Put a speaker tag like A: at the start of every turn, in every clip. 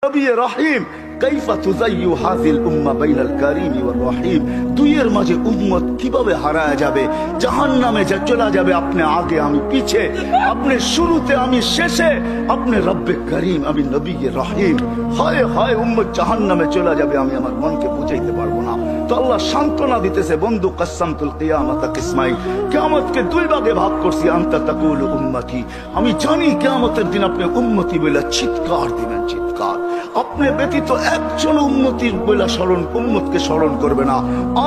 A: নবী রহিম কাইফা তুযায়্যু হাযিল উম্মাহ বাইনাল কারীম ওয়ার রহিম, দুইয়ের মাঝে উম্মত কিভাবে হারায় যাবে, জাহান্নামে যা চলে যাবে, আপনি আগে আমি পিছে, আপনি শুরুতে আমি শেষে, আপনি রব্বে করিম আমি নবী রহিম। হয় হয় উম্মত জাহান্নামে চলে যাবে, আমি আমার মনকে বুঝাইতে পারবো না। তো আল্লাহ সান্ত্বনা দিতেছে, বন্ধু কাসসামতুল কিয়ামাতা কিসমাইন, কিয়ামতকে দুই ভাগে ভাগ করছি। আনতা তাকুলু উম্মতি, আমি জানি কিয়ামতের দিন আপনি উম্মতি বলে চিৎকার দিবেন, চিৎকার। আপনি ব্যতীত একজন উম্মতির বলে উম্মতকে স্মরণ করবে না।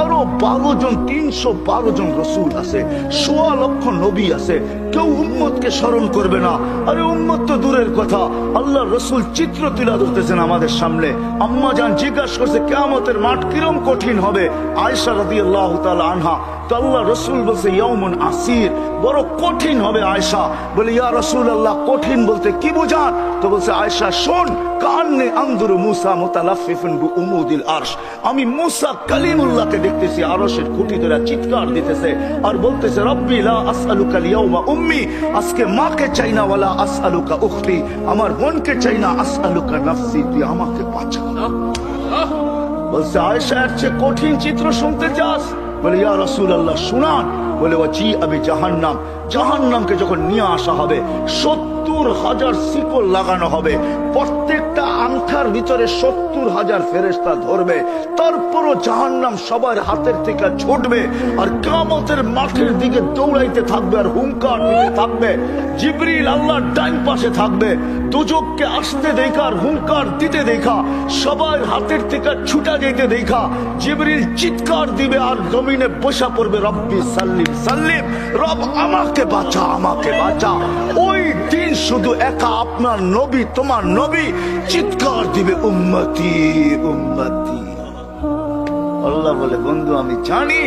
A: আরো 12 জন 312 জন রসুল আছে, 1.25 লক্ষ নবী আছে, কেউ উম্মতকে স্মরণ করবে না। আরে উম্মত তো দূরের কথা, আল্লাহ রসুল চিত্র তুলে ধরতেছেন আমাদের সামনে। আম্মা জান জিজ্ঞাসা করছে কিয়ামতের মাঠ কিরম কঠিন হবে, আয়েশা রাদিয়াল্লাহু তাআলা আনহা। তো আল্লাহ রসুল বলছে ইয়াউমুন আসির, বড় কঠিন হবে। আয়েশা বলে ইয়া রাসূলুল্লাহ, কঠিন বলতে কি বুঝান? তো বলছে আয়েশা শোন, কান্নে আনদুরু মুসা মুতালাফফিফুন বিউমুদিল আরশ, আমি মুসা কালিমুল্লাহকে দেখতেছি আরশের খুঁটি ধরে চিৎকার দিতেছে আর বলতেছে রব্বি লা আসআলুকা ইয়াউমা উম্মি, আজকে মাকে চাই না, ওয়ালা আসআলুকা উখতি, আমার বোনকে চাই না, আসআলুকা নাফসি, তুই আমাকে বাঁচা। বলছে আয়েশা এর চেয়ে কঠিন চিত্র শুনতে চাস? বলে ইয়া রাসূলুল্লাহ শুনান। বলে ওয়াজি আবি জাহান্নাম, জাহান্নামকে যখন নিয়ে আসা হবে 70,000 শিকল লাগানো হবে, প্রত্যেকটা আংটার ভিতরে 70,000 ফেরেশতা ধরবে, তারপরও জাহান্নাম সবার হাতের থেকে ছুটবে আর কিয়ামতের মাঠের দিকে দৌড়াইতে থাকবে আর হুঙ্কার দিতে থাকবে। জিবরিল আল্লাহর ডান পাশে থাকবে, দুজককে আসতে দেখা আর হুঙ্কার দিতে দেখা, সবার হাতের থেকে ছুটা যেতে দেখা জিবরিল চিৎকার দিবে আর জমিনে বসা পড়বে, রব্বি সাল্লিম সাল্লিম, রব আমাকে বাঁচা, আমাকে বাঁচা। ওই দিন শুধু একা আপনার নবী, তোমার নবী চিৎকার দিবে উম্মতি উম্মতি। আল্লাহ বলে বন্ধু আমি জানি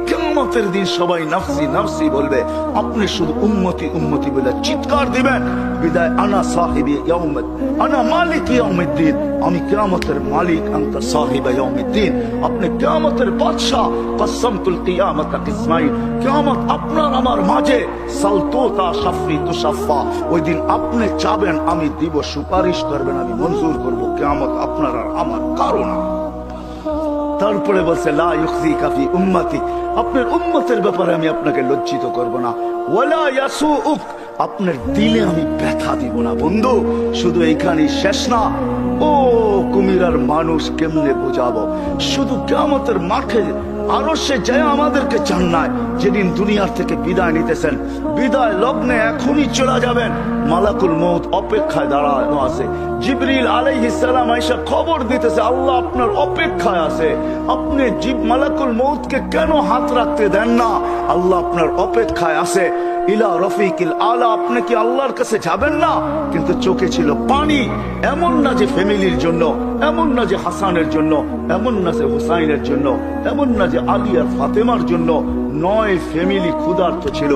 A: কিয়ামতের দিন সবাই নাফসি নাফসি বলবে, আপনি শুধু উম্মতি উম্মতি বলে চিৎকার দিবেন। বিদায় আনা সাহিবি ইয়াউমিদ, আনা মালিক ইয়াউমিদ্দিন, আমি কিয়ামতের মালিক, আনতা সাহিবা ইয়াউমিদ্দিন, আপনি কিয়ামতের বাদশা। কসসমতুল কিয়ামাতা কিসমাইন, কিয়ামত আপনার আমার মাঝে, সালতুতা শাফি তুশাফা, ওই দিন আপনি চাবেন আমি দিব, সুপারিশ করবেন আমি মঞ্জুর করব, কিয়ামত আপনার আর আমার কারো না। তারপরে বলছে লা ইউখজিকা ফি উম্মতি, আপনার উম্মতের ব্যাপারে আমি আপনাকে লজ্জিত করব না। ওয়ালা ইয়াসুউক, আপনার দিলে আমি ব্যথা দিব না। বন্ধু শুধু এইখানেই শেষ না, ও কুমিরার মানুষ কেমনে বোঝাবো, শুধু কিয়ামতের মাঠে আরশে যায় আমাদেরকে জান্নাত, যেদিন দুনিয়ার থেকে বিদায় নিতেছেন, বিদায় লগ্নে এখনই চলে যাবেন, মালাকুল মউত অপেক্ষায় দাঁড়ানো আছে। জিবরিল আলাইহিস সালাম আয়েশা খবর দিতেছে আল্লাহ আপনার অপেক্ষায় আছে, আপনি মালাকুল মউতকে কেন হাত রাখতে দেন না? আল্লাহ আপনার অপেক্ষায় আছে। ইলা রফিকিল আলা, আপনি কি আল্লাহর কাছে যাবেন না? কিন্তু চোখে ছিল পানি। এমন না যে ফ্যামিলির জন্য, এমন না যে হাসানের জন্য, এমন না যে হুসাইনের জন্য, এমন না যে আলী আর ফাতেমার জন্য, 9 ফ্যামিলি ক্ষুধার্ত ছিল,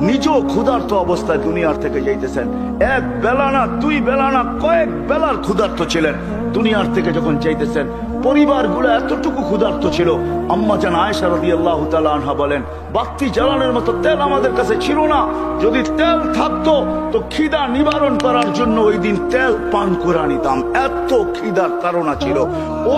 A: নিজেও ক্ষুধার্ত অবস্থায় দুনিয়ার থেকে যাইতেছেন। এক বেলা না, 2 বেলা না, কয়েক বেলার ক্ষুধার্ত ছিলেন। দুনিয়ার থেকে যখন যাইতেছেন পরিবারগুলো এতটুকু ক্ষুধার্ত ছিল। আম্মা জান আয়েশা রাদিয়াল্লাহু তাআলা আনহা বলেন বাতি জ্বালানোর মতো তেল আমাদের কাছে ছিল না, যদি তেল থাকতো তো খিদা নিবারণ করার জন্য ওই দিন তেল পান করে নিতাম, এত খিদার তাড়না ছিল।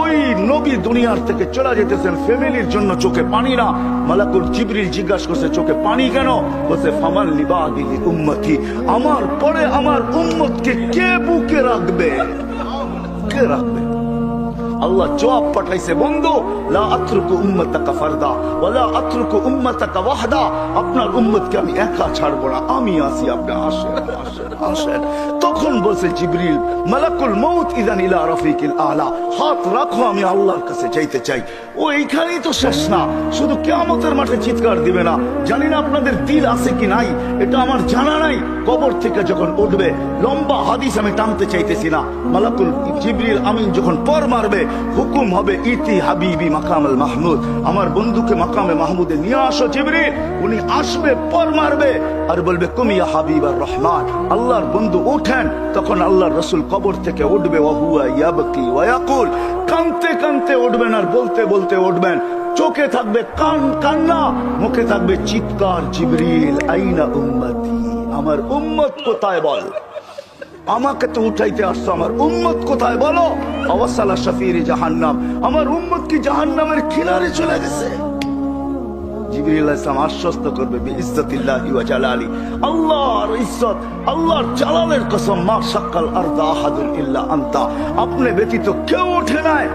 A: ওই নবী দুনিয়ার থেকে চলে যেতেছেন, ফ্যামিলির জন্য চোখে পানি না। মালাকুল জিবরিল জিজ্ঞাসা করছে চোখে পানি কেন? বলছে ফামান লিবাদি উম্মতি, আমার পরে আমার উম্মতকে কে বুকে রাখবে, কে রাখবে? আল্লাহ জবাব পাঠাইছে বন্ধু লা আতরুকু উম্মাতাকা ফারদা ওয়ালা আতরুকু উম্মাতাকা ওয়াহদা, আপনার উম্মতকে আমি একা ছাড়বো না, আমি আছি, আপনি আসেন আসেন আসেন। তখন বলছে জিবরিল মালাকুল মউত ইযান ইলা রাফিকিল আলা, হাত রাখো আমি আল্লাহর কাছে যাইতে চাই। ও এইখানেই তো শেষ না, শুধু কিয়ামতের মাঠে চিৎকার দিবে না। জানি না আপনাদের দিল আছে কি নাই, এটা আমার জানা নাই। কবর থেকে যখন উঠবে, লম্বা হাদিস আমি টানতে চাইতেছি না, মালাকুল জিবরিল আমিন যখন পর মারবে হুকুম হবে ইতি হাবিবি মাকামাল মাহমুদ, আমার বন্ধুকে মাকামে মাহমুদে নিয়ে আসো জিবরিল। উনি আসবে, পর মারবে আর বলবে কুম ইয়া হাবিবার রহমান, আল্লাহর বন্ধু ওঠেন। তখন আল্লাহর রাসূল কবর থেকে উঠবে, ওয়া হুয়া ইয়াবকি ওয়া ইয়াকুল, কাঁদতে কাঁদতে উঠবেন আর বলতে বলতে উঠবেন। চোখে থাকবে কান্না, মুখে থাকবে চিৎকার, জিবরিল আইনা উম্মতি, আমার উম্মত কোথায় বল। আমাকে তো উঠাইতে আসছো, আমার উম্মত কোথায় বলো? আওয়াসালা শাফিরি জাহান্নাম, আমার উম্মত কি জাহান্নামের কিনারে চলে গেছে? জিবরিল আলাইহিস সালাম আশ্বস্ত করবে বিইজ্জাতিল্লাহি ওয়া জালালি, আল্লাহর ইজ্জত, আল্লাহর জালালের কসম, মা শাক্কাল আরদা আহাদুন ইল্লা আনতা, আপনি ব্যতীত কেউ ওঠে নাই।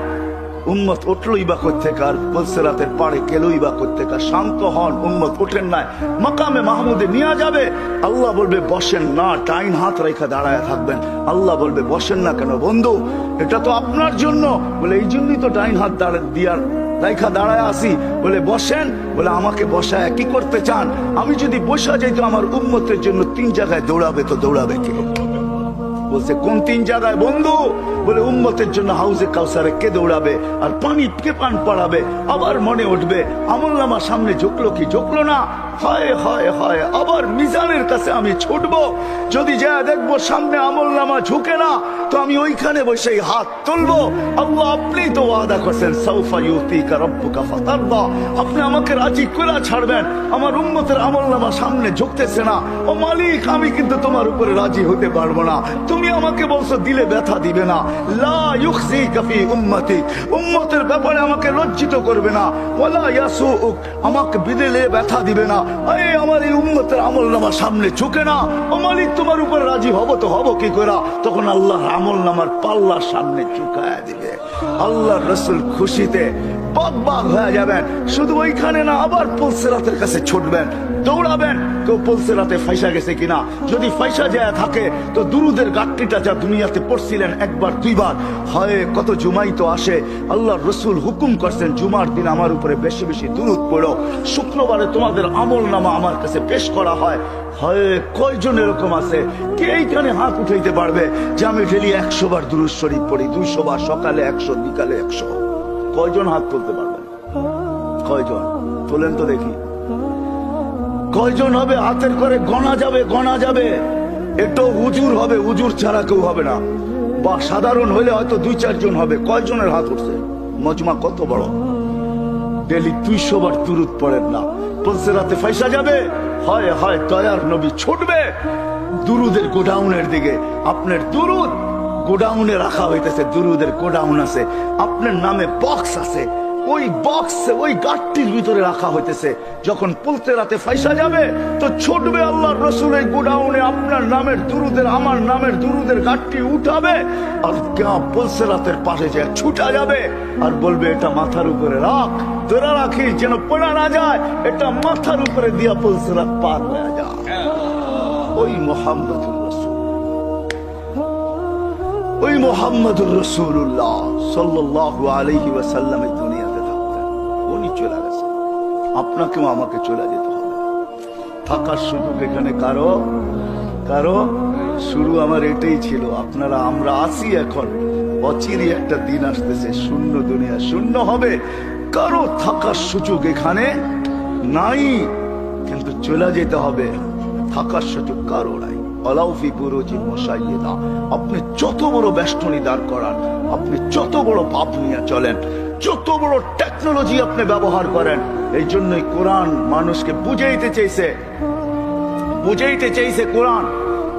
A: উম্মত উঠলই বা কোত্থেকে? আর পুলসিরাতের পাড়ে গেলই বা কোত্থেকে? শান্ত হন, উম্মত ওঠেন নাই, মাকামে মাহমুদে নিয়ে যাবে। আল্লাহ বলবে বসেন না, ডাইন হাত রেখা দাঁড়ায় থাকবেন। আল্লাহ বলবে বসেন না কেন বন্ধু? এটা তো আপনার জন্য। বলে এই জন্যই তো ডাইন হাত দিয়ার রেখা দাঁড়ায় আসি। বলে বসেন। বলে আমাকে বসায় কি করতে চান? আমি যদি বসা যাই তো আমার উম্মতের জন্য 3 জায়গায় দৌড়াবে, তো দৌড়াবে কে? বলছে কোন 3 জায়গায় বন্ধু? বলে উম্মতের জন্য হাউজে কাউসারে কে দৌড়াবে, আর পানি কে পান পড়াবে। আবার মনে উঠবে আমলনামা সামনে ঝুঁকলো কি ঝুঁকলো না, হায় হায় হায়, আবার মিজানের কাছে আমি ছুটবো। যদি যা দেখবো সামনে আমলনামা ঝুঁকে না, তো আমি ওইখানে বসে হাত তুলবো। আল্লাহ আপনি তো ওয়াদা করছেন সাউফা ইউতিকা রাব্বুকা ফাতারদা, আপনি আমাকে রাজি করে ছাড়বেন। আমার উম্মতের আমলনামা সামনে ঝুঁকতেছে না, ও মালিক আমি কিন্তু তোমার উপরে রাজি হতে পারবো না। তুমি আমাকে বলছো দিলে ব্যথা দিবে না, লা ইউখজিকা ফি উম্মতি, উম্মতের ব্যাপারে আমাকে লজ্জিত করবে না, ওয়ালা ইয়াসুউক, আমাকে বিদেলে ব্যথা দিবে না। এই আমার এই উম্মতের আমলনামা সামনে ঝুঁকে না, ও মালিক তোমার উপরে রাজি হব তো হব কি করে? তখন আল্লাহর আমলনামার পাল্লার সামনে ঝুঁকায় দিবে। আল্লাহর রাসূল খুশিতে বাগ হয়ে যাবেন। শুধু ওইখানে না, আবার পুলসিরাতের কাছে ছুটবেন, দৌড়াবেন। কেউ পুলসিরাতে ফাইসা গেছে কিনা, যদি ফাইসা যায় থাকে তো দুরুদের গাট্টিটা যা দুনিয়াতে পড়ছিলেন 1 2 বার, হয় কত জুমাই তো আসে। আল্লাহর রাসূল হুকুম করছেন জুমার দিন আমার উপরে বেশি বেশি দুরুদ পড়ো, শুক্রবারে তোমাদের আমলনামা আমার কাছে পেশ করা হয়। হয় কয়জন এরকম আছে কে এইখানে হাত উঠাইতে পারবে যে আমি ডেলি 100 বার দুরুদ শরীফ পড়ি, 200 বার, সকালে 100, বিকালে 100? কয়জন হাত তুলতে পারবেন? কয়জন তোলেন তো দেখি? কয়জন হবে? হাতের করে গণা যাবে, গণা যাবে। একটু হুজুর হবে, হুজুর ছাড়া কেউ হবে না, বা সাধারণ হইলে হয়তো 2-4 জন হবে। কয়জনের হাত উঠছে? মজমা কত বড়, ডেলি 200 বার দুরুদ পড়েন না, পুলসিরাতে ফাইসা যাবে। হয় হয় দয়ার নবী ছুটবে দুরুদের গোডাউনের দিকে। আপনার দুরুদ গোডাউনে রাখা হইতেছে, দুরুদের গোডাউন আছে, আপনার নামে বক্স আছে, ওই বক্সে ওই গাটটির ভিতরে রাখা হইতেছে। যখন পুলসিরাতে ফাইসা যাবে তো ছুটবে আল্লাহর রাসূলের গোডাউনে, আপনার নামের দুরুদের, আমার নামের দুরুদের গাটটি উঠাবে, আর পুলসিরাতের পাশে যে ছুটা যাবে আর বলবে এটা মাথার উপরে রাখ, ধরে রাখিস যেন পড়া না যায়, এটা মাথার উপরে দিয়া পুলসিরাত পার হয়ে যায়। ওই মুহাম্মদুর রাসূল, ওই মুহাম্মদুর রাসূলুল্লাহ সাল্লাল্লাহু আলাইহি ওয়াসাল্লাম দুনিয়াতে থাকতেন, উনি চলে গেছেন। আপনাকেও আমাকে চলে যেতে হবে। থাকার সুযোগ এখানে কারো কারো শুরু আমার এটাই ছিল। আপনারা আমরা আসি এখন, অচিরে একটা দিন আসতেছে শূন্য দুনিয়া শূন্য হবে, কারো থাকার সুযোগ এখানে নাই, কিন্তু চলে যেতে হবে। থাকার সুযোগ কারো নাই। আলাউফি বুরুজিন মুশাইয়্যিদা, আপনি যত বড় বেষ্টনী দাঁড় করান, আপনি যত বড় পাপ নিয়ে চলেন, যত বড় টেকনোলজি আপনি ব্যবহার করেন, এই জন্যই কোরআন মানুষকে বুঝাইতে চাইছে, বুঝাইতে চাইছে কোরআন,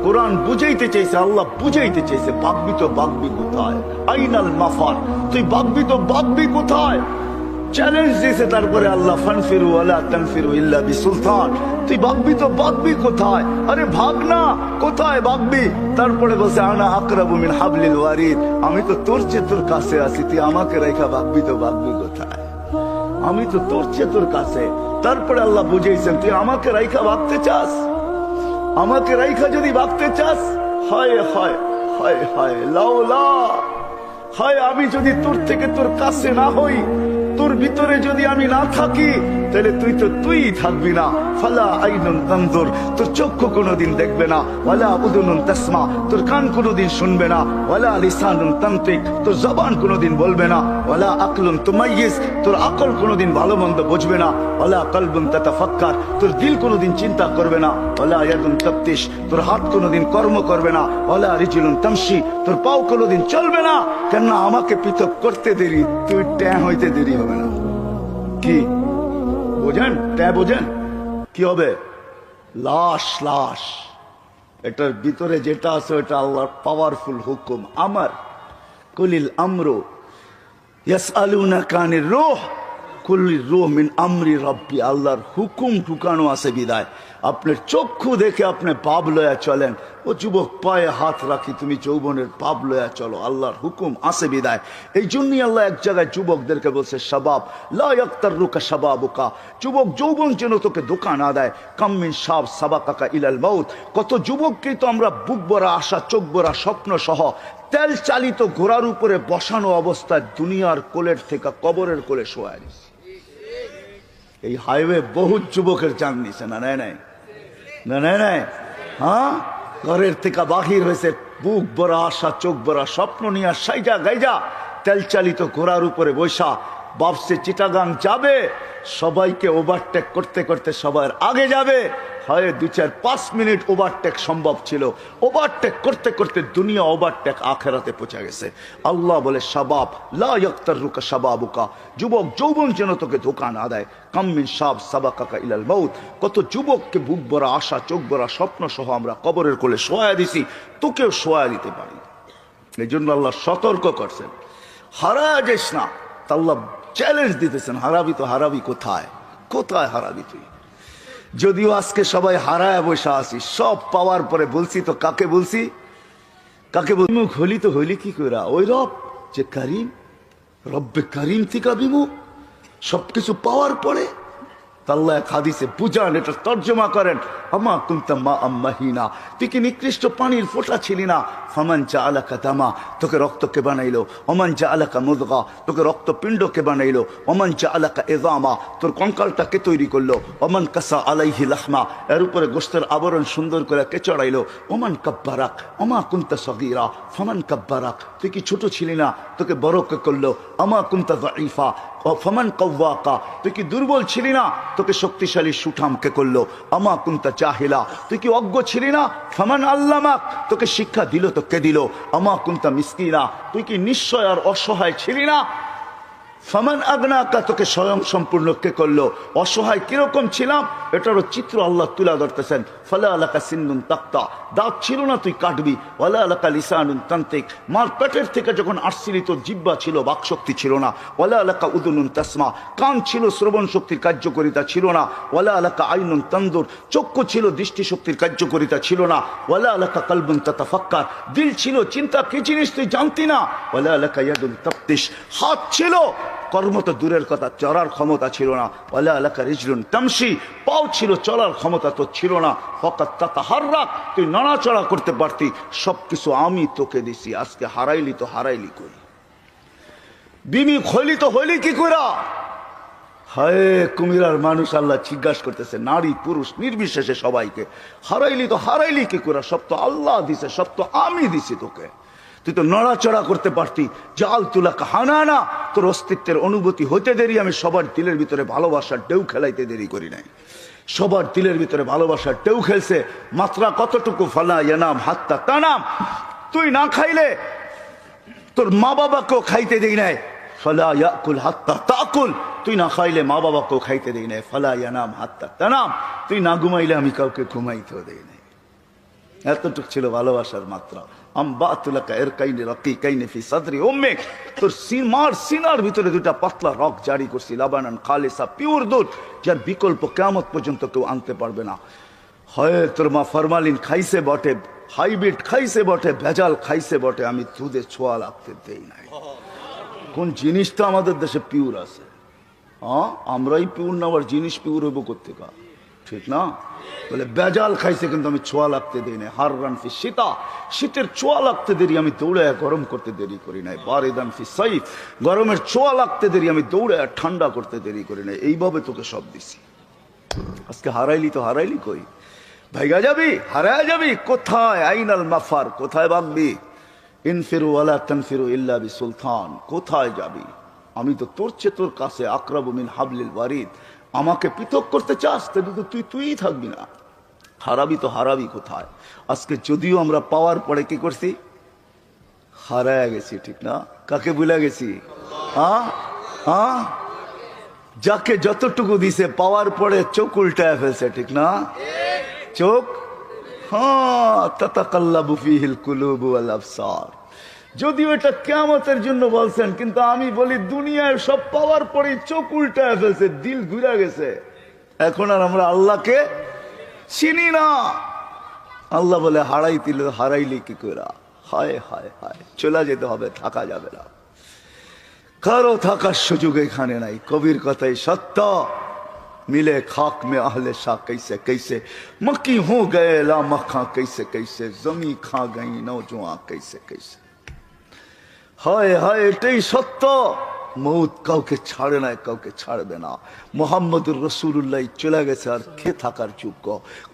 A: কোরআন বুঝাইতে চাইছে, আল্লাহ বুঝাইতে চাইছে বাগবি তো বাগবি কোথায়, আইনাল মাফার, তুই বাগবি তো বাগবি কোথায়? চ্যালেঞ্জ দিয়েছে তারপরে আল্লাহ, ফানফিরু ওয়ালা তানফিরু ইল্লা বিসুলতান, তুই বাগবি তো বাগবি কোথায়? আরে ভাগ না, কোথায় বাগবি? তারপরে বলছে আনা আকরাবু মিন হাবলিল ওয়ারিদ, আমি তো তোর চেয়ে তোর কাছে আছি, তুই আমাকে রেখা বাগবি তো বাগবি কোথায়? আমি তো তোর চেয়ে তোর কাছে। তারপরে আল্লাহ বুঝাইছেন তুই আমাকে রাইখা ভাগতে চাস, আমাকে রাইখা যদি ভাগতে চাস, হায় হায় হায় হায় লাউলা, হায় আমি যদি তোর থেকে তোর কাছে না হই, তোর ভিতরে যদি আমি না থাকি, তাহলে তুই তো তুই থাকবি না। ফালা আইনুন তানজুর, তোর চক্ষু কোনোদিন দেখবে না, ওয়ালা উযুনুন তাসমা, তোর কান কোনোদিন শুনবে না, ওয়ালা লিসানুন তানতিক, তোর জবান কোনোদিন বলবে না, ওয়ালা আকলুন তুমাইয়িজ, তোর আকল কোনোদিন ভালো মন্দ বুঝবে না, ওয়ালা কলবুন তাতাফাক্কার, তোর দিল কোনোদিন চিন্তা করবে না, ওয়ালা ইয়াদুন তাফতিশ, তোর হাত কোনোদিন কর্ম করবে না, ওয়ালা রিজলুন তামশি, তোর পাও কোনোদিন চলবে না। কেন? আমাকে পৃথক করতে দেরি, তুই ট্যাঁ হইতে দেরি হবে না। কি বোঝেন? ট্যাঁ বোঝেন? কি হবে? লাশ, লাশ এটার ভিতরে যেটা আছে ওটা আল্লাহর পাওয়ারফুল হুকুম। আমার কুলিল আমরু ইয়াসআলুনাকা আনির রূহ কুলির রূহ মিন আমরি রাব্বি। আল্লাহর হুকুম ঢুকানো আছে বিদায় আপনার চক্ষু দেখে আপনি পাপ লয়া চলেন। ও যুবক, পায়ে হাত রাখি, তুমি যৌবনের পাপ লয়া চলো, আল্লাহর হুকুম আছে বিদায়। এই জন্যই আল্লাহ এক জায়গায় যুবকদেরকে বলছে, শাবাব লা ইয়াক্তাররুকা শাবাবুকা, যুবক যৌবন যেন তোকে ধোঁকা না দেয়। কাম্মিন শাব সাবাকাকা ইলাল মাউত, কত যুবককেই তো আমরা বুক ভরা আশা, চোখ ভরা স্বপ্ন সহ তেল চালিত ঘোড়ার উপরে বসানো অবস্থায় দুনিয়ার কোলের থেকে কবরের কোলে শোয়া দিছি। এই হাইওয়ে বহু যুবকের জান নিছে না, নাই নাই না, নাই নাই। হ্যাঁ, ঘরের থেকে বাহির হয়েছে বুক ভরা আশা, চোখ ভরা স্বপ্ন নিয়ে সাইজা গাইজা তেল চালিত ঘোড়ার উপরে বৈশা বাপসে চিটাগাং যাবে। সবাইকে ওভারটেক করতে করতে সবার আগে যাবে। হয় 2-4-5 মিনিট ওভারটেক সম্ভব ছিল, ওভারটেক করতে করতে দুনিয়া ওভারটেক আখেরাতে পৌঁছে গেছে। আল্লাহ বলে, শাবাব লা ইয়াক্তাররুকা শাবাবুকা, যুবক যৌবন যেন তোকে ধোঁকা না দেয়। কাম্মিন শাব সাবাকাকা ইলাল মাউত, কত যুবককে বুক ভরা আশা, চোখ ভরা স্বপ্ন সহ আমরা কবরের কোলে শোয়া দিছি, তোকেও শোয়া দিতে পারি। এই জন্য আল্লাহ সতর্ক করছেন, হারা যাস না। আল্লাহ চ্যালেঞ্জ দিতেছেন, হারাবি তো হারাবি কোথায়, কোথায় হারাবি তুই? যদিও আজকে সবাই হারায় বসে আসি, সব পাওয়ার পরে বলছি তো কাকে বলছি, কাকে বিমুখ হলি তো হইলি কি করে? ওই রব যে করিম, রব্বে করিম থেকে বিমুখ, সবকিছু পাওয়ার পরে। আল্লাহ এক হাদিসে বুঝান, এটা তর্জমা করেন, আমা কুনতা মা আম্মাহিনা, তুই কি নিকৃষ্ট পানির ফোঁটা ছিলি না? ফামান জাআলাকা দামা, তোকে রক্তকে বানাইলো। ওমান জাআলাকা মুদগা, তোকে রক্তপিণ্ডকে বানাইলো। ওমান জাআলাকা ইযামা, তোর কঙ্কালটাকে তৈরি করলো। ওমান কাসা আলাইহি লাহমা, এর উপরে গোশতের আবরণ সুন্দর করে কে চড়াইলো। ওমান কাব্বারাক আমা কুনতা সগীরা ফামান কাব্বারাক, তুই কি ছোট ছিলি না, তোকে বড় কে করলো। আমা কুনতা যায়ীফা ফামান কাওয়াকা, তুই কি দুর্বল ছিলি না, তোকে শক্তিশালী সুঠামকে করলো। আমা কুনতা জাহিলা, তুই কি অজ্ঞ ছিলি না, ফামান আল্লামাক, তোকে শিক্ষা দিল তো কে দিল। আমা কুনতা মিসকিনা, তুই কি নিশ্চয় আর অসহায় ছিলি না, ফামান আগনাকা, তোকে স্বয়ং সম্পূর্ণ কে করলো। অসহায় কিরকম ছিলাম এটারও চিত্র আল্লাহ তুলা ধরতেছেন। ফালা আলাকা সিন্নুন তাক্তা, দাঁত ছিল না তুই কাটবি। ওয়ালা আলাকা লিসানুন তান্তিক, মার পেটের থেকে যখন আসছিলি তোর জিহ্বা ছিল, বাকশক্তি ছিল না। ওয়ালা আলাকা উদুনুন তাসমা, কান ছিল, শ্রবণ শক্তির কার্যকারিতা ছিল না। ওয়ালা আলাকা আইনুন তানদুর, চক্ষু ছিল, দৃষ্টিশক্তির কার্যকারিতা ছিল না। ওয়ালা আলাকা কলবুন তাতাফাক্কার, দিল ছিল, চিন্তা কি জিনিস তুই জানতি না। ওয়ালা আলাকা ইয়াদুন তাফতিশ, হাত ছিল, কর্ম তো দূরের কথা, চলার ক্ষমতা ছিল না। ওয়ালা আলাকা রিজলুন তামশি, পাও ছিল, চলার ক্ষমতা তো ছিল না। ফাকাত তাতাহাররাক, তুই নড়াচড়া করতে পারতি। সবকিছু আমি তোকে দিছি, আজকে হারাইলি তো হারাইলি কই? বিমি হইলি তো হইলি কি কইরা? হায় কুমিরার মানুষ, আল্লাহ জিজ্ঞাসা করতেছে নারী পুরুষ নির্বিশেষে সবাইকে, হারাইলি তো হারাইলি কি কইরা? সব তো আল্লাহ দিছে, সব তো আমি দিছি তোকে। তুই তো নড়াচড়া করতে পারতি। জাল তুলা কাহানা, তোর অস্তিত্বের অনুভূতি হইতে দেরি আমি সবার দিলের ভিতরে ভালোবাসার ঢেউ খেলাইতে দেরি করি নাই। সবার দিলের ভিতরে ভালোবাসার ঢেউ খেলছে। মাত্রা কতটুকু? ফালা ইয়ানাম হাত্তা তানাম, তুই না খাইলে তোর মা বাবাকেও খাইতে দেই নাই। ফালা ইয়াকুল হাত্তা তাকুল, তুই না খাইলে মা বাবাকেও খাইতে দেই নাই। ফালা ইয়ানাম হাত্তা তানাম, তুই না ঘুমাইলে আমি কাউকে ঘুমাইতেও দেই নাই। এতটুক ছিল ভালোবাসার মাত্রা। তোর মার সিনার ভিতরে দুটা পাতলা রক জারি করছি, লাবানান খালিসা, পিওর দুধ, যার বিকল্প কিয়ামত পর্যন্ত কেউ আনতে পারবে না। হয় তোর মা ফরমালিন খাইছে বটে, হাইব্রিড খাইছে বটে, ভেজাল খাইছে বটে, আমি দুধে ছোঁয়া লাগতে দেই নাই। কোন জিনিসটা আমাদের দেশে পিওর আছে? হ্যাঁ, আমরাই পিওর না, আবার জিনিস পিওর হইব কোথেকে? ঠিক না? বলে বেজাল খাইছে কিন্তু আমি ছোঁয়া লাগতে দেই নাই। হার রান ফি শীতা, শীতের ছোঁয়া লাগতে দেরি আমি দৌড়ে গরম করতে দেরি করি নাই। বারিদান ফি সাইফ, গরমের ছোঁয়া লাগতে দেরি আমি দৌড়ে ঠান্ডা করতে দেরি করি নাই। এইভাবে তোকে সব দিছি। আজকে হারাইলি তো হারাইলি কই? ভাইগা যাবি, হারায় যাবি কোথায়? আইনাল মাফার, কোথায় ভাগবি? ইনফিরু ওয়ালা তানফিরু ইল্লা বিসুলতান, কোথায় যাবি? আমি তো তোর চেয়ে তোর কাছে আকরাবু মিন হাবলিল ওয়ারিদ। আমাকে পৃথক করতে চাস, তাহলে তো তুই থাকবি না। হারাবি তো হারাবি কোথায়? আজকে যদিও আমরা পাওয়ার পরে কি করছি, হারায় গেছি। ঠিক না? কাকে ভুলে গেছি? হ্যাঁ হ্যাঁ, যাকে যতটুকু দিছে পাওয়ার পরে চোখ উল্টায় ফেলছে। ঠিক না? চোখ হ্যাঁ, তাতাকাল্লাবু ফীহিল কুলুবু ওয়াল আবসার। যদিও এটা কিয়ামতের জন্য বলছেন, কিন্তু আমি বলি দুনিয়ায় সব পাওয়ার পরে চোখ উল্টায় ফেলছে, দিল ঘুরে গেছে। এখন আর আমরা আল্লাহকে চিনি না। আল্লাহ বলে হারাইলি কি করে? হায় হায় হায়, চলে যেতে হবে, থাকা যাবে না। কারো থাকার সুযোগ এখানে নাই। কবির কথাই সত্য, मिले खाक में अहले शाह कैसे कैसे, मक्की हो गए ला मक्खा कैसे कैसे, जमी खा गई नौजुआ कैसे कैसे। हाय हाय, এটাই সত্য। মৌত কাউকে ছাড়ে না, কাউকে ছাড়বে না। মুহাম্মদুর রাসূলুল্লাহ চলে গেছে, আর কে থাকার যোগ্য?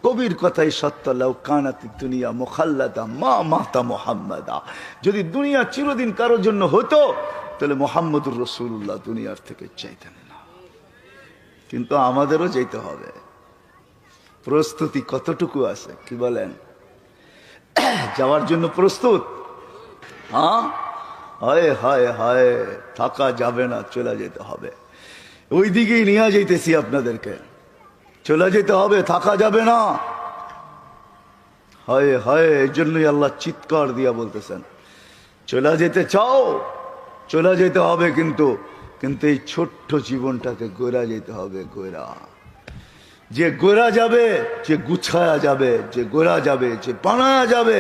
A: কবির কথাই সত্য, লাউ কানাত দুনিয়া মুখাল্লাদা মা মাতা মুহাম্মাদা। যদি দুনিয়া চিরদিন কারোর জন্য হতো, তাহলে মুহাম্মদুর রাসূলুল্লাহ দুনিয়ার থেকে চাইতেন না। কিন্তু আমাদেরও যেতে হবে। প্রস্তুতি কতটুকু আছে কি বলেন? যাওয়ার জন্য প্রস্তুত? হ্যাঁ, হায় হায় হায়, থাকা যাবে না, চলে যেতে হবে। ওই দিকেই নিয়ে যাইতেছি আপনাদেরকে, চলে যেতে হবে, থাকা যাবে না। হায় হায়, এই জন্যই আল্লাহ চিৎকার দিয়া বলতেছেন, চলে যেতে চাও, চলে যেতে হবে, কিন্তু এই ছোট্ট জীবনটাকে গোরা যেতে হবে। গোরা, যে গোরা যাবে, যে গুছায়া যাবে, যে গোরা যাবে, যে বানায়া যাবে,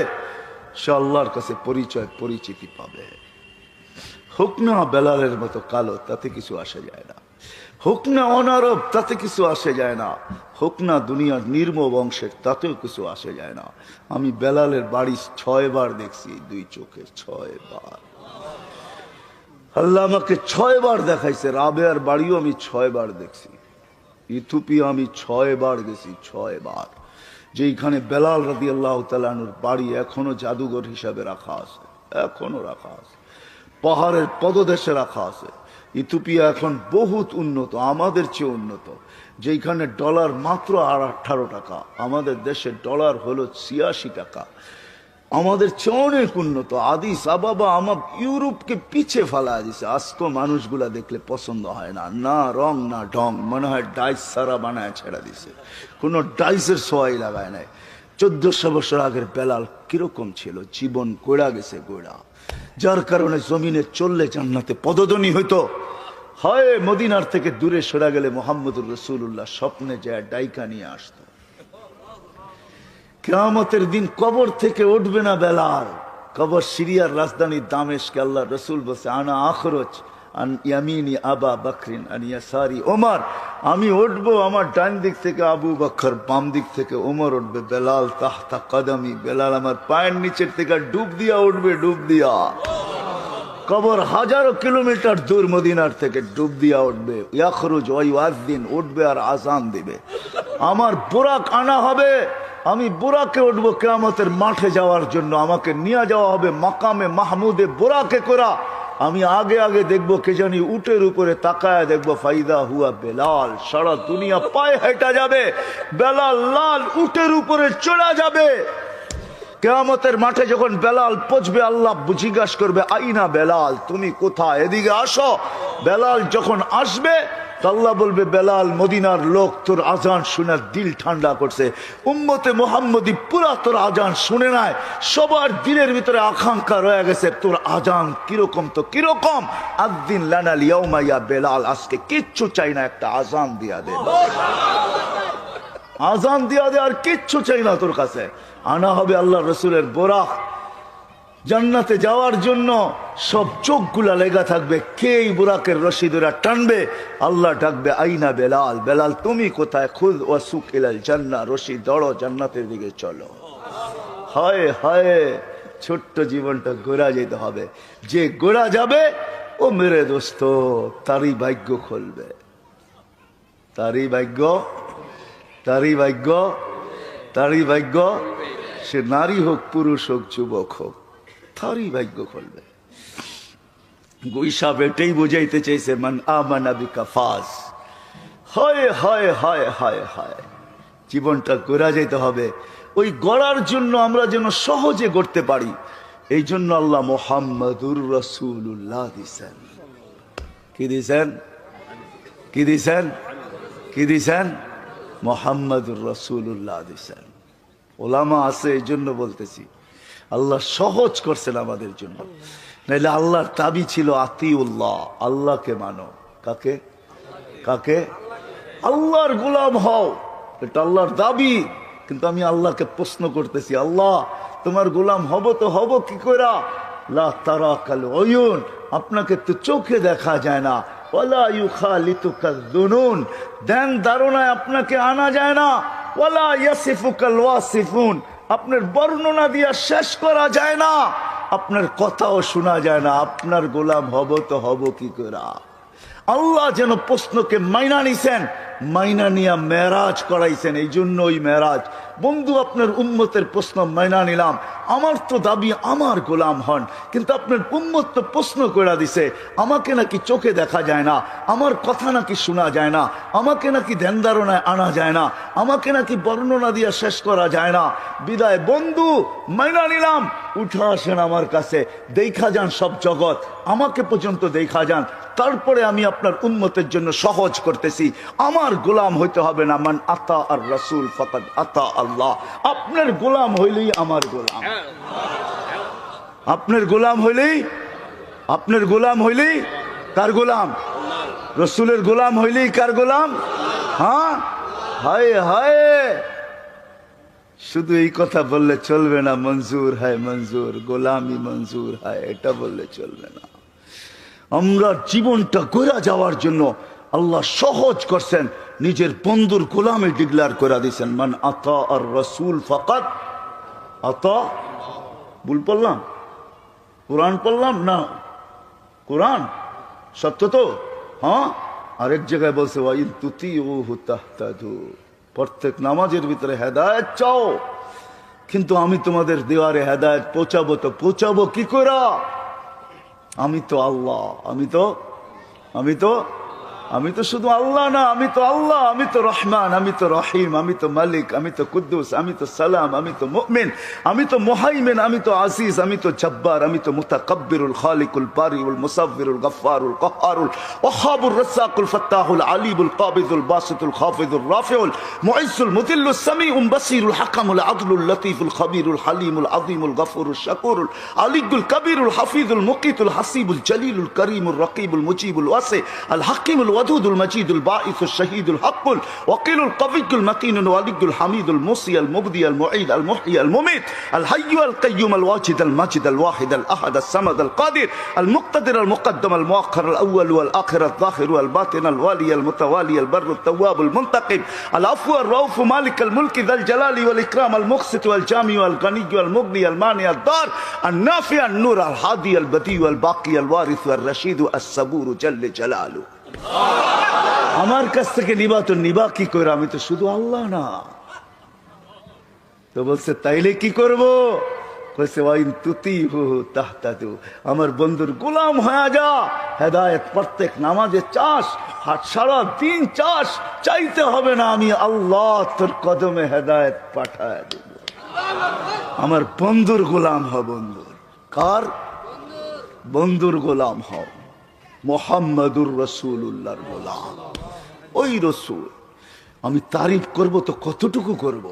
A: সে আল্লাহর কাছে পরিচিতি পাবে। হোক না বেলালের মতো কালো, তাতে কিছু আসে যায় না। হোক না অনারব, তাতে কিছু আসে যায় না। হোক না দুনিয়ার নির্ম বংশের, তাতেও কিছু আসে যায় না। আমি বেলালের বাড়ি 6 বার দেখছি, 2 চোখে 6 বার। আল্লাহ আমাকে 6 বার দেখাইছে। রাবেয়ার বাড়িও আমি 6 বার দেখছি। ইথিওপিয়া আমি 6 বার গেছি, 6 বার। যেখানে বেলাল রাদিয়াল্লাহু তাআলা আনহুর বাড়ি এখনো জাদুঘর হিসাবে রাখা আছে, এখনো রাখা আছে, পাহাড়ের পদদেশে রাখা আছে। ইথিওপিয়া এখন বহুত উন্নত, আমাদের চেয়ে উন্নত। যেখানে ডলার মাত্র 18 টাকা, আমাদের দেশের ডলার হলো 86 টাকা। আমাদের চেয়ে অনেক উন্নত। আদিস আবাবা আমার ইউরোপকে পিছে ফেলা দিছে। আজকে মানুষগুলা দেখলে পছন্দ হয় না, না রং না ঢং, মনে হয় ডাইস সারা বানায় ছেড়া দিছে, কোনো ডাইসের সোয়াই লাগায় নাই। 1400 বছর আগের বেলাল কিরকম ছিল? জীবন গোড়া গেছে, গোড়া। যার কারণে জমিনে চললে জান্নাতে পদধ্বনি হইতো। হয় মদিনার থেকে দূরে সরা গেলে মুহাম্মদুর রাসূলুল্লাহ স্বপ্নে যায় ডাইকা নিয়ে আসতো। কিয়ামতের দিন কবর থেকে উঠবে না বেলাল। কবর সিরিয়ার রাজধানী দামেস্কে। আল্লাহ রসুল বলছে, আনা আখরজ আন ইয়ামিনি আবা বকরিন আন ইয়াসারি ওমর। আমি উঠবো আমার ডান দিক থেকে আবু বকর, বাম দিক থেকে ওমর উঠবে। বেলাল তাহতা কদমি, বেলাল আমার পায়ের নিচের থেকে ডুব দিয়া উঠবে, ডুব দিয়া। কবর হাজারো কিলোমিটার দূর মদিনার থেকে, ডুব দিয়া উঠবে। ইয়াখরুজ ওয়া ইউআযিন, উঠবে আর আযান দিবে। আমার বুরাক আনা হবে, আমি বুরাকে উঠবো কিয়ামতের মাঠে যাওয়ার জন্য। আমাকে নিয়ে যাওয়া হবে মাকামে মাহমুদে বুরাকে করা। আমি আগে আগে দেখবো, কে জানি উটের উপরে তাকায় দেখবো, ফাইদা হুয়া বেলাল। সারা দুনিয়া পায়ে হেঁটে যাবে, বেলাল লাল উটের উপরে চড়া যাবে। কিয়ামতের মাঠে যখন বেলাল পৌঁছবে, আল্লাহ জিজ্ঞাসা করবে, আইনা বেলাল, তুমি কোথায়? এদিকে আসো। বেলাল যখন আসবে, আল্লাহ বলবে, বেলাল মদিনার লোক তোর আজান শুনে দিল ঠান্ডা করছে। উম্মতে মুহাম্মদী পুরা তোর আজান শুনে নাই, সবার দিলের ভিতরে আকাঙ্ক্ষা রয়ে গেছে তোর আজান কিরকম তো কিরকম। আযিন লানা লিয়াউমা ইয়া বেলাল, আজকে কিচ্ছু চাই না, একটা আজান দিয়া দে, আজান দিয়া দে, আর কিচ্ছু চাই না তোর কাছে। আনা হবে আল্লাহ রসুলের বোরাক। জান্নাতে যাওয়ার জন্য সব চোখগুলা লেগা থাকবে, কে এই বুরাকের রশি ধরে টানবে। আল্লাহ ডাকবে, আইনা বেলাল, বেলাল তুমি কোথায়? খুদ ওয়াসুক ইলাল জান্নাহ, রশি ধরো, জান্নাতের দিকে চলো। হায় হায়, ছোট্ট জীবনটা গোড়া যেতে হবে। যে গোড়া যাবে, ও মেরে দোস্ত, তারই ভাগ্য খুলবে, তারই ভাগ্য, তারই ভাগ্য, তারই ভাগ্য। সে নারী হোক, পুরুষ হোক, যুবক হোক, তারই ভাগ্য খুলবে। গুইসাব এটাই বুঝাইতে চাইছে, মান আমানা বিকা ফাজ। হায় হায় হায় হায় হায়, জীবনটা গড়া যেতে হবে। ওই গড়ার জন্য আমরা যেন সহজে গড়তে পারি, এই জন্য আল্লাহ মুহাম্মাদুর রাসূলুল্লাহ দিছেন। কি দিছেন? কি দিছেন? কি দিছেন? মুহাম্মাদুর রাসূলুল্লাহ দিছেন। ওলামা আছে এই জন্য বলতেছি, আল্লাহ সহজ করছেন আমাদের জন্য। নাইলে আল্লাহর দাবি ছিল আতিউল্লাহ, আল্লাহকে মানো। কাকে? কাকে? আল্লাহর গোলাম হও, এটা আল্লাহর দাবি। কিন্তু আমি আল্লাহকে প্রশ্ন করতেছি, আল্লাহ তোমার গোলাম হব তো হব কি কইরা? লা তারাকাল উয়ুন, আপনাকে তো চোখে দেখা যায় না। ওয়ালা ইউখালিতুকাল যুনুন, ধ্যান ধারণায় আপনাকে আনা যায় না। ওয়ালা ইয়াসিফুকাল ওয়াসিফুন, আপনার বর্ণনা দিয়া শেষ করা যায় না, আপনার কথাও শোনা যায় না। আপনার গোলাম হব তো হব কি কইরা? আল্লাহ যেন প্রশ্নকে মাইনা নিছেন, মাইনা নিয়া মেরাজ করাইছেন। এই জন্য ওই মেরাজ। বন্ধু, আপনার উম্মতের প্রশ্ন মাইনা নিলাম, আমার তো দাবি আমার গোলাম হন, কিন্তু আপনার উম্মত তো প্রশ্ন করে দিছে, আমাকে নাকি চোখে দেখা যায় না, আমার কথা নাকি শোনা যায় না, আমাকে নাকি ধ্যান ধারণায় আনা যায় না, আমাকে নাকি বর্ণনা দিয়া শেষ করা যায় না। বিদায় বন্ধু, মাইনা নিলাম, উঠে আসেন আমার কাছে, দেখা যান সব জগৎ, আমাকে পর্যন্ত দেখা যান, তারপরে আমি আপনার উম্মতের জন্য সহজ করতেছি। আমার গোলাম হইতে হবে না, মান আতা আর রাসূল ফাকাদ আতা আল্লাহ। আপনার গোলাম হইলেই আমার গোলাম, আপনার গোলাম হইলেই, আপনার গোলাম হইলেই কার গোলাম? রসুলের গোলাম হইলেই কার গোলাম? হ্যাঁ, হায় হায়, শুধু এই কথা বললে চলবে না, মঞ্জুর হয় মঞ্জুর, গোলামি মঞ্জুর হয়, এটা বললে চলবে না। আমরা জীবনটা গড়া যাওয়ার জন্য আল্লাহ সহজ করছেন, নিজের বন্ধুর গোলামে ডিক্লার করে দিয়েছেন, মান আতা আর রাসূল ফাকাদ আতা। ভুল পড়লাম? কোরআন পড়লাম না? কোরআন সত্য তো? হ্যাঁ। আরেক জায়গায় বলছে ওয়াইন তুতিউহু তাহতাদু, প্রত্যেক নামাজের ভিতরে হেদায়েত চাও, কিন্তু আমি তোমাদের দেওয়ারে হেদায়েত পৌঁছাবো তো পৌঁছাবো কি করে? আমি তো আল্লাহ, আমি তো শুধু আল্লাহ না, আমি তো আল্লাহ, আমি তো রহমান, আমি তো রহিম, আমি তো মালিক, আমি তো কুদ্দুস, আমি তো সালাম, আমি তো মুমিন, আমি তো মুহাইমিন, আমি তো আজিজ, আমি তো জব্বার, আমি তো মুতাকাব্বিরুল খালিকুল বারিউল মুসাব্বিরুল গফফারুল কহ্হারুল ওয়াহাবুর রাজ্জাকুল ফাত্তাহুল আলিমুল কাবিদুল বাসিতুল খাফিদুর রাফিউল মুইজ্জুল মুদিল্লুস সামিউল বাসিরুল হাকামুল আদলুল লতীফুল খবীরুল হালিমুল আযীমুল গফুরুল শাকুরুল আলিকুল কবীরুল হাফিজুল মুকিতুল হাসিবুল জলিলুল করিমুল রকিবুল মুজিবুল ওয়াসি আল হাকিমুল الودود المجيد الباعث الشهيد الحق الوكيل القوي المتين الولي الحميد الموصي المبدي المعيد المحيي المميت الحي القيوم الواجد الماجد الواحد الاحد الصمد القادر المقتدر المقدم المؤخر الاول والاخر الظاهر والباطن الوالي المتوالي البر التواب المنتقم العفو الرؤوف مالك الملك ذا الجلال والاكرام المقسط والجامع والغني والمغني المانع الضار النافع النور الهادي البديع الباقي الوارث الرشيد الصبور جل جلاله। আমার কাছ থেকে নিবা তো নিবা কি করে? আমি তো শুধু আল্লাহ না। তো বলছে তাইলে কি করব? কইছে ওয়াইন তুতিহু তাহতাদু, আমার বন্ধুর গোলাম হয়ে যা, হেদায়েত প্রত্যেক নামাজে চাস, হাত সারা দিন চাস, চাইতে হবে না, আমি আল্লাহ তোর কদমে হেদায়েত পাঠায় দেব। আমার বন্ধুর গোলাম হ। বন্ধুর কার? বন্ধুর গোলাম হও, মুহাম্মাদুর রাসূলুল্লাহর গোলাম। ওই রসুল আমি তারিফ করব তো কতটুকু করব?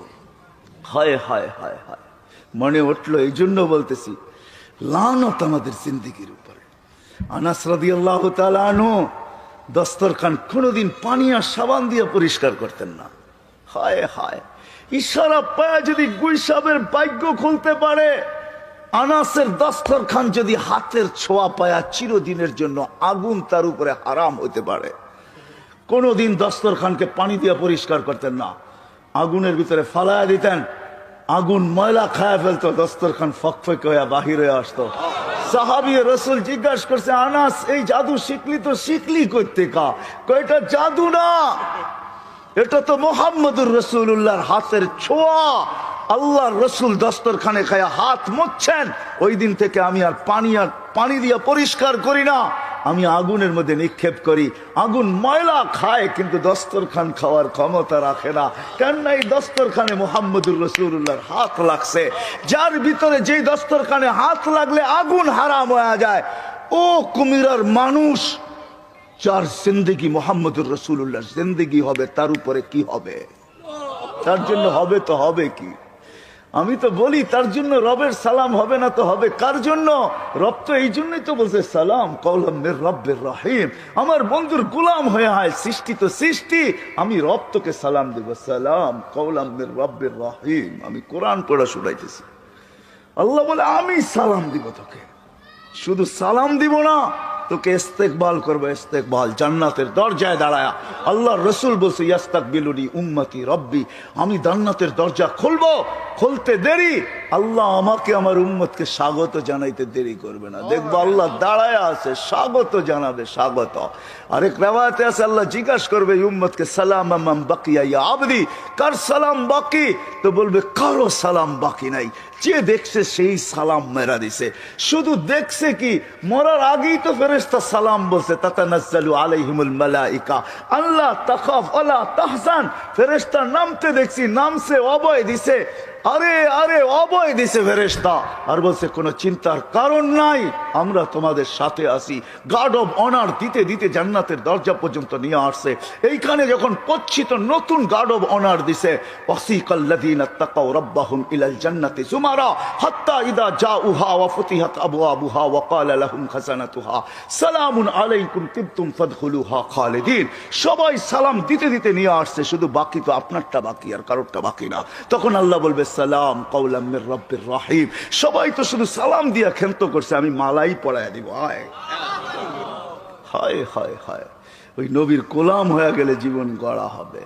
A: হায় হায় হায় হায়, মনে উঠলো, এই জন্য বলতেছি, লানত আমাদের জিন্দেগির উপরে। আনাস রাদিয়াল্লাহু তাআলা আনহু দস্তরখান কোনোদিন পানি আর সাবান দিয়ে পরিষ্কার করতেন না। হায় হায়, ইশারা পায় যদি গুইসাবের ভাগ্য খুলতে পারে। আনাসের দস্তরখান যদি হাতের ছোঁয়া পায়া চিরদিনের জন্য আগুন তার উপরে হারাম হতে পারে। কোনদিন দস্তরখানকে পানি দিয়ে পরিষ্কার করতেন না, আগুনের ভিতরে ফালায়া দিতেন, আগুন ময়লা খায়া ফেলতো, দস্তরখান ফকফক হয়ে বাহির হয়ে আসতো। সাহাবী রাসূল জিজ্ঞাসা করছে, আনাস এই জাদু শিখলি তো শিখলি করতে কা? কয়টা জাদু না, এটা তো মুহাম্মদুর রাসূলুল্লাহর হাতের ছোঁয়া। আল্লাহর রসুল দস্তরখানে খায়া হাত মুছছেন, ওই দিন থেকে আমি আর পানি দিয়ে পরিষ্কার করি না, আমি আগুনের মধ্যে নিক্ষেপ করি। আগুন ময়লা খায় কিন্তু দস্তরখান খাওয়ার ক্ষমতা রাখে না। কেন? এই দস্তরখানে মুহাম্মদুর রাসূলুল্লাহর হাত লাগছে। যার ভিতরে যেই দস্তরখানে হাত লাগলে আগুন হারাম হয়ে যায়, ও কুমিরার মানুষ, যার জিন্দেগি মুহাম্মদুর রাসূলুল্লাহর জিন্দেগি হবে, তার উপরে কি হবে? তার জন্য হবে তো হবে কি? আমি তো বলি তার জন্য রবের সালাম হবে না তো হবে কার জন্য? রব তো এই জন্যই তো বলছে সালাম কওলাম মির রব্বির রহিম। আমার বন্ধুর গোলাম হয়ে হয়, সৃষ্টি তো সৃষ্টি, আমি রব তোকে সালাম দেব, সালাম কওলাম মির রব্বির রহিম। আমি কোরআন পড়া শুনাইতেছি, আল্লাহ বলে আমি সালাম দিব তোকে, শুধু সালাম দিব না, তোকে ইস্তেকবাল করবো, ইস্তেকবাল জান্নাতের দরজায় দাঁড়ায়া। আল্লাহ রসুল বলছে ইয়াস্তাকবিলুনি উম্মতি রব্বি, আমি জান্নাতের দরজা খুলবো, খুলতে দেরি আল্লাহ আমাকে আমার উম্মতকে স্বাগত জানাইতে দেরি করবে না। দেখবো আল্লাহ দাঁড়ায় আছে, স্বাগত জানাবে, স্বাগত। আরেক রেওয়ায়েতে আছে আল্লাহ জিজ্ঞাসা করবে উম্মতকে সালাম আমান বাকিয়া ইয়া আবদি, কার সালাম বাকি? তো বলবে কারো সালাম বাকি নাই, যে দেখছে সেই সালাম মেরা দিছে। শুধু দেখছে কি, মরার আগেই তো ফেরেশতা সালাম বলছে, তাতানাজ্জালু আলাইহিমুল মালাইকা আল্লাহ তাখাফ ওয়ালা তাহজান। ফেরেশতা নামতে দেখছি, নামছে, অভয় দিছে, আরে আরে অভয় দিছে ফেরেশতা, আর বলছে কোনো চিন্তার কারণ নাই, আমরা তোমাদের সাথে আছি। গার্ড অব অনার দিতে দিতে জান্নাতের দরজা পর্যন্ত নিয়ে আসছে। এইখানে যখন পচ্ছিত নতুন গার্ড অব অনার দিছে, ওয়াসিকাল্লাযীনা তাকাউ রাব্বাহুম ইলাল জান্নাতি যুমারা হাত্তা ইযা জাউহা ওয়া ফুতিহাত আবওয়াবুহা ওয়া ক্বালা লাহুম খাজানাতুহা সালামুন আলাইকুম তিবতুম ফাদখুলুহা খালিদিন। সবাই সালাম দিতে দিতে নিয়ে আসছে, শুধু বাকি তো আপনারটা বাকি, আর কারোরটা বাকি না। তখন আল্লাহ বলবে সালাম কওলাম মির রব্বির রহিম। সবাই তো শুধু সালাম দিয়া ক্ষান্ত করছে, আমি মালাই পড়ায় দিব। হায় হায় হায় হায়, ওই নবীর গোলাম হয়ে গেলে জীবন গড়া হবে।